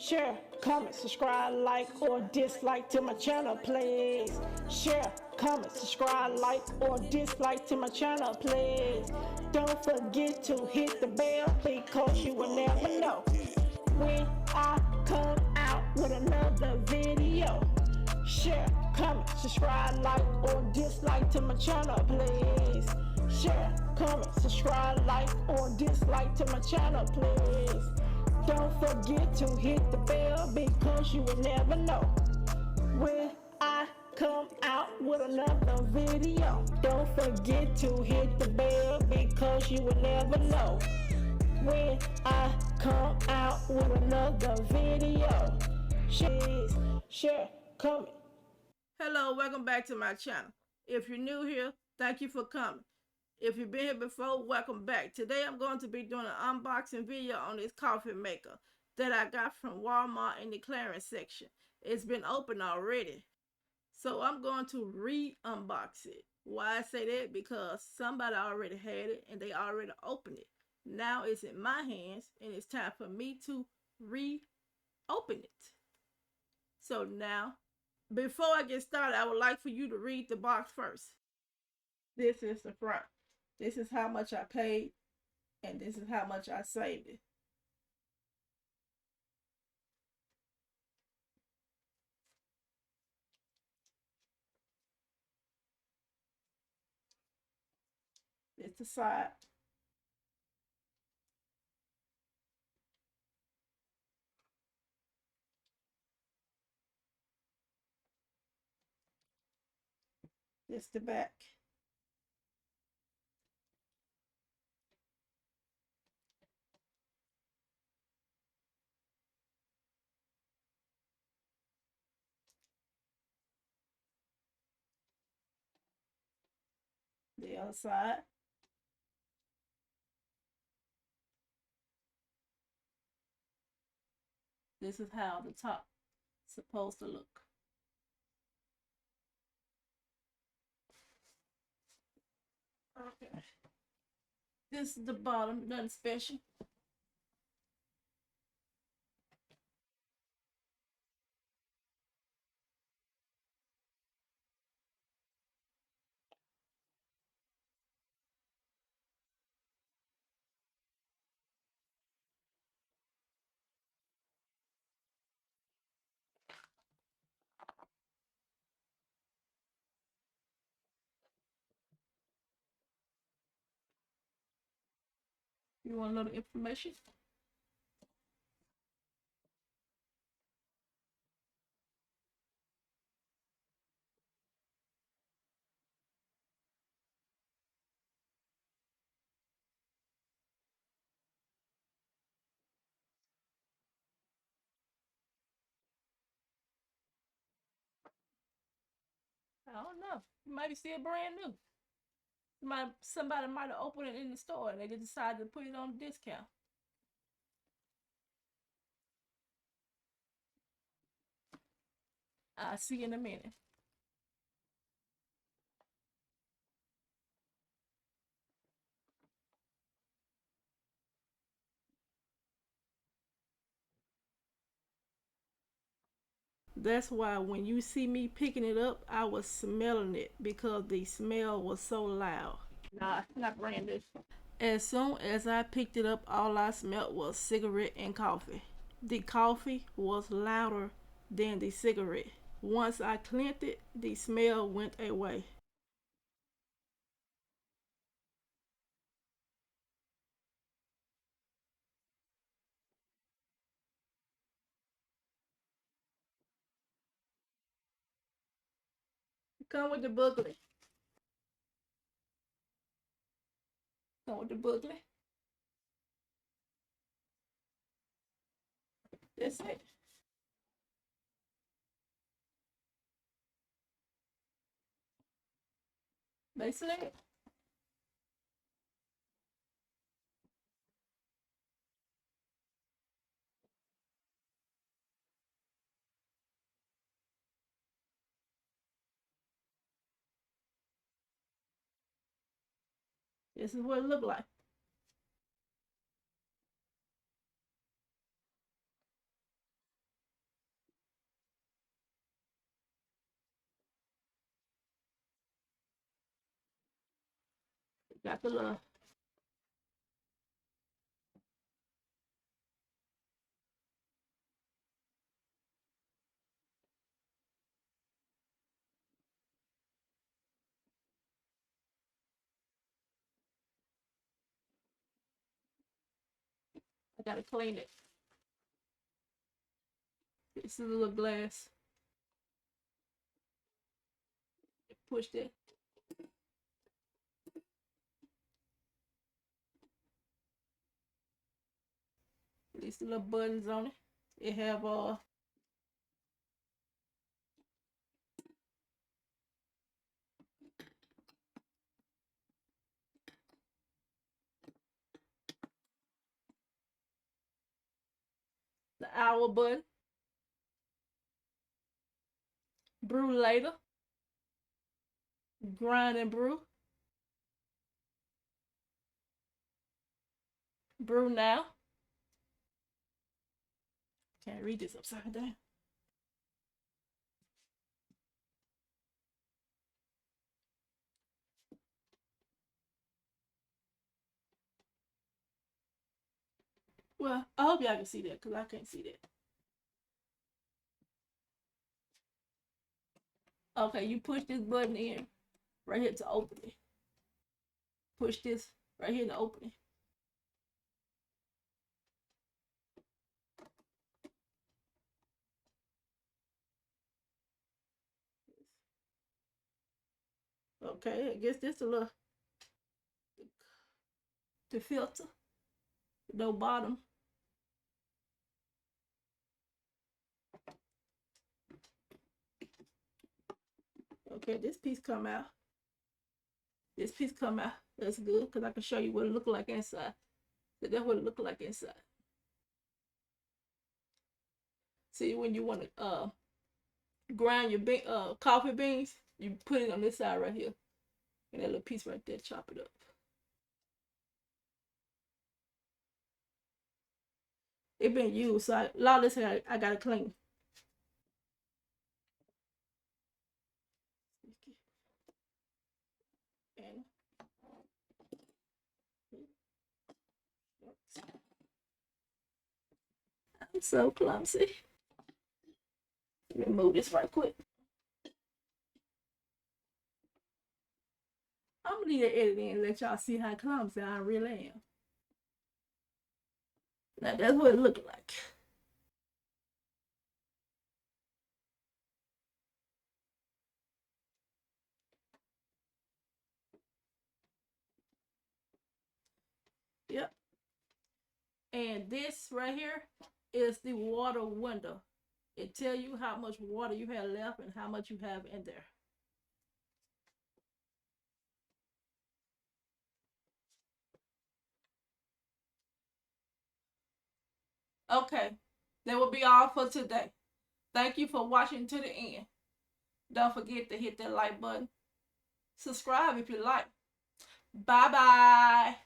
Share, comment, subscribe, like, or dislike to my channel, please. Share, comment, subscribe, like, or dislike to my channel, please. Don't forget to hit the bell because you will never know when I come out with another video. Share, comment, subscribe, like, or dislike to my channel, please. Share, comment, subscribe, like, or dislike to my channel, please. Don't forget to hit the bell because you will never know when I come out with another video. Don't forget to hit the bell because you will never know when I come out with another video. Share, comment. Hello, welcome back to my channel. If you're new here, thank you for coming. If you've been here before, welcome back. Today I'm going to be doing an unboxing video on this coffee maker that I got from Walmart in the clearance section. It's been opened already, so I'm going to re-unbox it. Why I say that? Because somebody already had it and they already opened it. Now it's in my hands and it's time for me to reopen it. So now, before I get started, I would like for you to read the box first. This is the front. This is how much I paid, and this is how much I saved it. It's the side. It's the back. The other side. This is how the top is supposed to look. Okay. This is the bottom, nothing special. You want a little information? I don't know. It might be still brand new. Somebody might have opened it in the store and they just decided to put it on discount. I'll see you in a minute. That's why when you see me picking it up, I was smelling it because the smell was so loud. Nah, not brand new. As soon as I picked it up, all I smelled was cigarette and coffee. The coffee was louder than the cigarette. Once I cleaned it, the smell went away. Come with the booklet. Come with the booklet. That's it. Basically, this is what it looked like. Got the little. I gotta clean it. This is a little glass. Push that. These little buttons on it. It have the hour button, brew later, grind and brew, brew now. Can't read this upside down. Well, I hope y'all can see that because I can't see that. Okay, you push this button in right here to open it. Push this right here to open it. Okay, I guess this is a little the filter. No bottom. Okay, this piece come out. This piece come out. That's good because I can show you what it look like inside. So that's what it look like inside. See, when you want to grind your coffee beans, you put it on this side right here, and that little piece right there, chop it up. It been used, so a lot of this I gotta clean. And I'm so clumsy. Let me move this right quick. I'm gonna need to edit in and let y'all see how clumsy I really am. Now that's what it looked like. Yep. And this right here is the water window. It tells you how much water you have left and how much you have in there. Okay, that will be all for today. Thank you for watching to the end. Don't forget to hit that like button. Subscribe if you like. Bye bye.